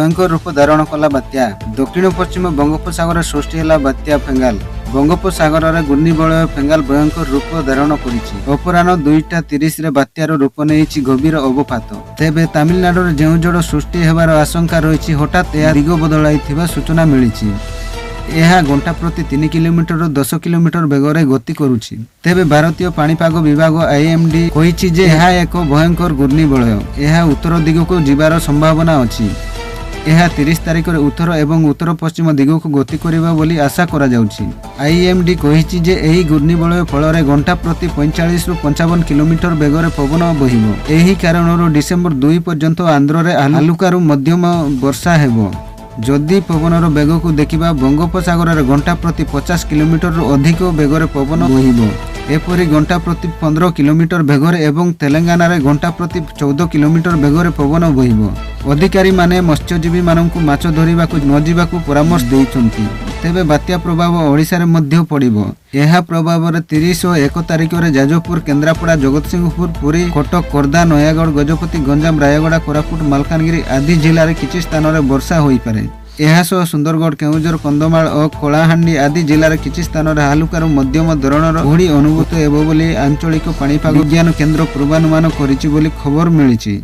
भयंकर रूप धारण कला बात्या। दक्षिण पश्चिम बंगोपसागर सृष्टि है बात्या फेंगाल। बंगोपसागर में घूर्णिबलय फेंगाल भयंकर रूप धारण करिछि। अपराह्न 2:30 रे बात्यार रूप नेइछि गभीर अवपात। तेबे तमिलनाडु जो जोड़ सृष्टि हेबार आशंका रही हठात यह दिग बदलाइथिबा सूचना मिलिछि। यह घंटा प्रति 3 किलोमीटर 10 किलोमीटर बेगरे गति करुछि। तेबे भारतीय पाणीपाग विभाग IMD कहिछि जे यह एक भयंकर घूर्णिबलय। यह उत्तर दिग को जीवार संभावना अछि। यह 30 तारिख रे उत्तर एवं उत्तर पश्चिम दिग को गति करिबा बोली आशा करा जाउछि। IMD कहिछि जे एही घूर्णिबलय फल रे घंटा प्रति 45 रु 55 किलोमीटर बेगरे पवन बहिबो। एही कारणरो डिसेंबर 2 पर्यंत आंध्र रे हल्का मध्यम वर्षा हेबो। जदि पवनर बेग को देखिबा बंगोपसागर रे घंटा प्रति 50 किलोमीटर अधिक बेगरे पवन बहिबो। एपरी घंटा प्रति 15 किलोमीटर बेगरे एवं तेलंगाना रे घंटा प्रति 14 किलोमीटर बेगरे पवन बहिबो। अधिकारी माने मत्स्यजीवी माननकु माछ धरिबाकु न जिबाकु परामर्श दैछन्ति। तेबे बात्या प्रभाव ओडिसा रे मध्य पड़िबो। यह प्रभाव रे 30 और 1 तारिख रे जाजपुर, केन्द्रापड़ा, जगतसिंहपुर, पुरी, कटक, खोर्धा, नयागढ़, गजपति, गंजाम, रायगड़ा, कोरापुट, मालकानगिरी आदि जिले में किछि स्थान रे वर्षा होई पारे। यह सुंदरगढ़, केउझर, कंधमाल और कलाहांडी आदि जिले में किछि स्थान रे हल्का मध्यम धरणर घुड़ी अनुभूत हेबो बोली आंचलिक पाणीपाग विज्ञान केन्द्र पूर्वानुमान करिछि बोली खबर मिलिछि।